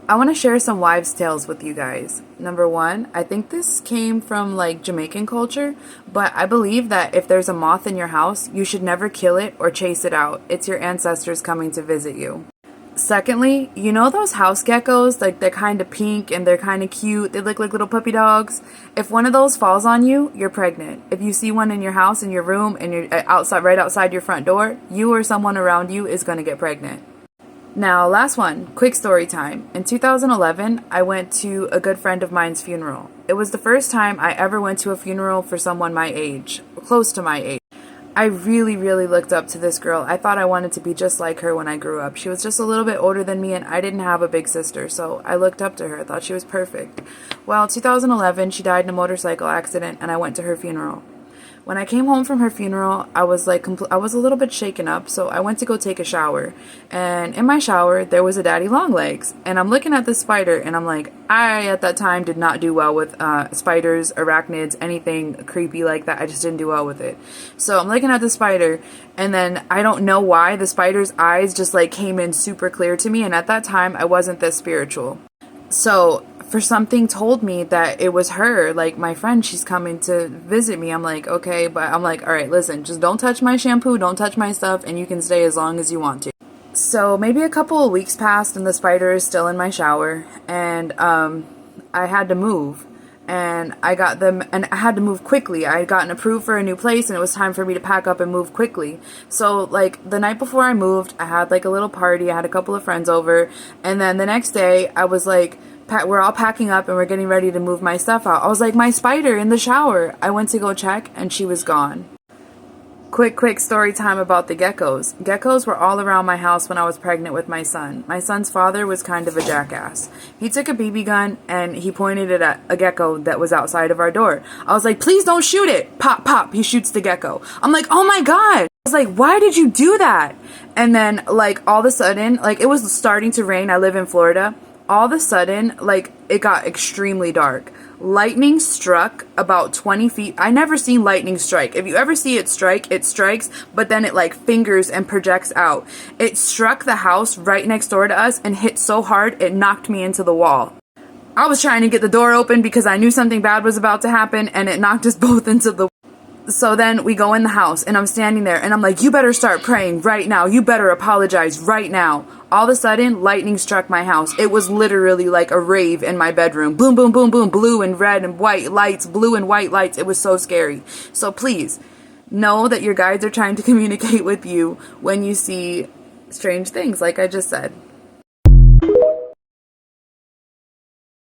I want to share some wives' tales with you guys. Number one, I think this came from like Jamaican culture, but I believe that if there's a moth in your house, you should never kill it or chase it out. It's your ancestors coming to visit you. Secondly, you know those house geckos? Like they're kind of pink and they're kind of cute. They look like little puppy dogs. If one of those falls on you, you're pregnant. If you see one in your house, in your room, and you're outside, right outside your front door, you or someone around you is going to get pregnant. Now, last one, quick story time. In 2011, I went to a good friend of mine's funeral. It was the first time I ever went to a funeral for someone my age, close to my age. I really, really looked up to this girl. I thought I wanted to be just like her when I grew up. She was just a little bit older than me, and I didn't have a big sister, so I looked up to her. I thought she was perfect. Well, 2011, she died in a motorcycle accident, and I went to her funeral. When I came home from her funeral, I was I was a little bit shaken up, so I went to go take a shower. And in my shower, there was a daddy long legs. And I'm looking at this spider, and I'm like, I, at that time, did not do well with spiders, arachnids, anything creepy like that. I just didn't do well with it. So I'm looking at the spider, and then I don't know why, the spider's eyes just like came in super clear to me. And at that time, I wasn't this spiritual. So for something told me that it was her, like my friend, she's coming to visit me. I'm like, okay, but I'm like, all right, listen, just don't touch my shampoo, don't touch my stuff, and you can stay as long as you want to. So maybe a couple of weeks passed and the spider is still in my shower, and I had to move. And I got them, and I had to move quickly. I had gotten approved for a new place, and it was time for me to pack up and move quickly. So, like, the night before I moved, I had, like, a little party. I had a couple of friends over. And then the next day, I was, like, we're all packing up, and we're getting ready to move my stuff out. I was like, my spider in the shower. I went to go check, and she was gone. Quick story time about the geckos. Geckos were all around my house when I was pregnant with my son. My son's father was kind of a jackass. He took a BB gun and he pointed it at a gecko that was outside of our door. I was like, please don't shoot it. Pop, pop. He shoots the gecko. I'm like, oh my God. I was like, why did you do that? And then like all of a sudden, like it was starting to rain. I live in Florida. All of a sudden, like it got extremely dark. Lightning struck about 20 feet. I never seen lightning strike. If you ever see it strike, it strikes, but then it like fingers and projects out. It struck the house right next door to us and hit so hard it knocked me into the wall. I was trying to get the door open because I knew something bad was about to happen, and it knocked us both into the wall. So then we go in the house, and I'm standing there, and I'm like, you better start praying right now. You better apologize right now. All of a sudden, lightning struck my house. It was literally like a rave in my bedroom. Boom, boom, boom, boom, blue and red and white lights, blue and white lights. It was so scary. So please, know that your guides are trying to communicate with you when you see strange things, like I just said.